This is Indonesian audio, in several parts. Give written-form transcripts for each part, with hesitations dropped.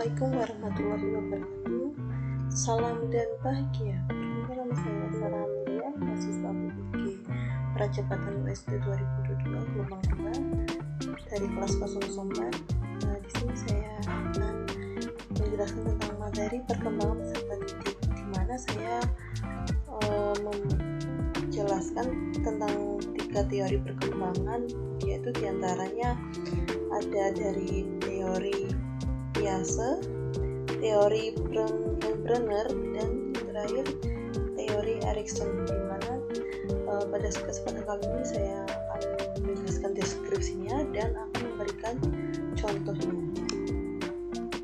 Assalamualaikum warahmatullahi wabarakatuh. Salam dan bahagia. Nama saya Sarah Amelia, mahasiswa PPG Pracepatan USD 2022 gelombang 2 dari kelas 04. Di sini saya akan menjelaskan tentang materi perkembangan peserta didik, di mana saya menjelaskan tentang 3 teori perkembangan, yaitu diantaranya ada dari teori Piaget, teori Brenner, dan terakhir teori Erikson, di mana pada kesempatan kali ini saya akan menjelaskan deskripsinya dan akan memberikan contohnya.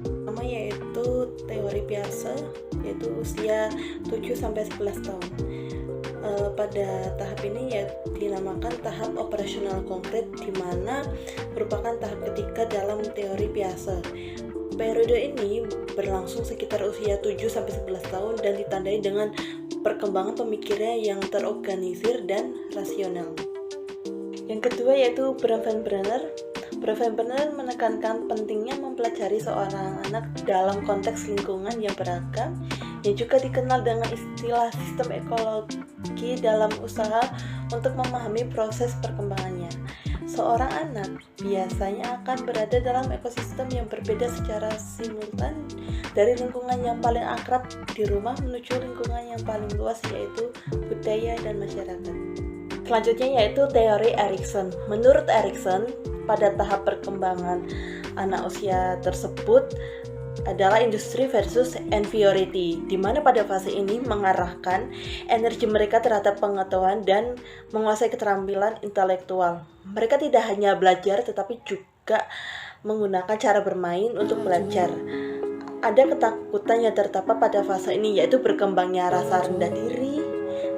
Pertama yaitu teori Piaget, yaitu usia 7-11 tahun. Pada tahap ini ya dinamakan tahap operasional konkret, di mana merupakan tahap ketiga dalam teori Piaget. Periode ini berlangsung sekitar usia 7-11 tahun dan ditandai dengan perkembangan pemikirannya yang terorganisir dan rasional. Yang kedua yaitu Brenner. Brenner menekankan pentingnya mempelajari seorang anak dalam konteks lingkungan yang beragam, yang juga dikenal dengan istilah sistem ekologi dalam usaha untuk memahami proses perkembangannya. Seorang anak biasanya akan berada dalam ekosistem yang berbeda secara simultan, dari lingkungan yang paling akrab di rumah menuju lingkungan yang paling luas, yaitu budaya dan masyarakat. Selanjutnya yaitu teori Erikson. Menurut Erikson, pada tahap perkembangan anak usia tersebut adalah industri versus inferiority, di mana pada fase ini mengarahkan energi mereka terhadap pengetahuan dan menguasai keterampilan intelektual. Mereka tidak hanya belajar tetapi juga menggunakan cara bermain untuk belajar. Ada ketakutan yang terdapat pada fase ini, yaitu berkembangnya rasa rendah diri,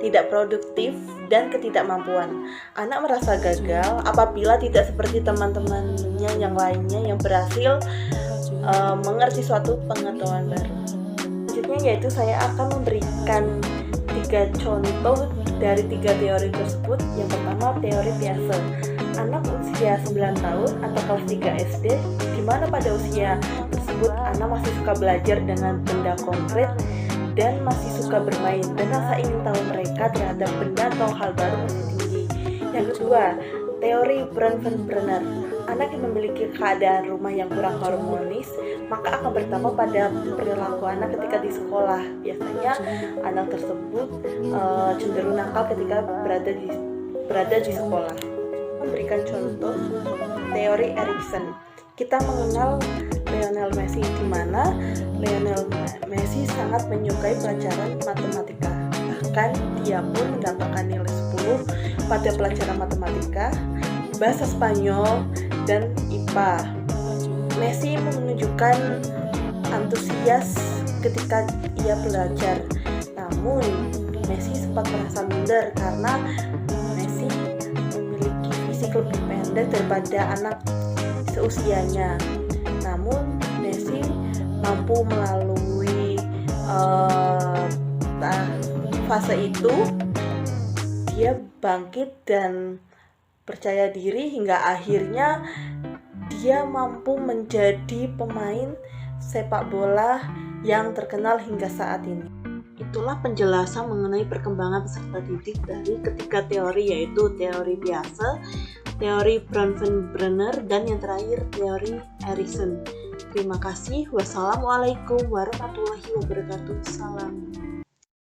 tidak produktif, dan ketidakmampuan. Anak merasa gagal apabila tidak seperti teman-temannya yang lainnya yang berhasil mengerti suatu pengetahuan baru. Selanjutnya yaitu saya akan memberikan 3 contoh dari 3 teori tersebut. Yang pertama teori Piaget. Anak usia 9 tahun atau kelas 3 SD, di mana pada usia tersebut anak masih suka belajar dengan benda konkret dan masih suka bermain, dan rasa ingin tahu mereka terhadap benda atau hal baru masih tinggi. Yang kedua, teori Brenner. Anak yang memiliki keadaan rumah yang kurang harmonis, maka akan berdampak pada perilaku anak ketika di sekolah. Biasanya anak tersebut cenderung nakal ketika berada di sekolah. Memberikan contoh teori Erikson. Kita mengenal Lionel Messi, di mana Lionel Messi sangat menyukai pelajaran matematika. Bahkan dia pun mendapatkan nilai 10 pada pelajaran matematika, bahasa Spanyol, dan IPA. Messi menunjukkan antusias ketika ia belajar. Namun, Messi sempat merasa minder karena Messi memiliki fisik lebih pendek daripada anak seusianya. Namun, Messi mampu melalui fase itu. Dia bangkit dan percaya diri hingga akhirnya dia mampu menjadi pemain sepak bola yang terkenal hingga saat ini. Itulah penjelasan mengenai perkembangan peserta didik dari ketiga teori, yaitu teori Piaget, teori Brenner, dan yang terakhir teori Erikson. Terima kasih. Wassalamualaikum warahmatullahi wabarakatuh. Salam.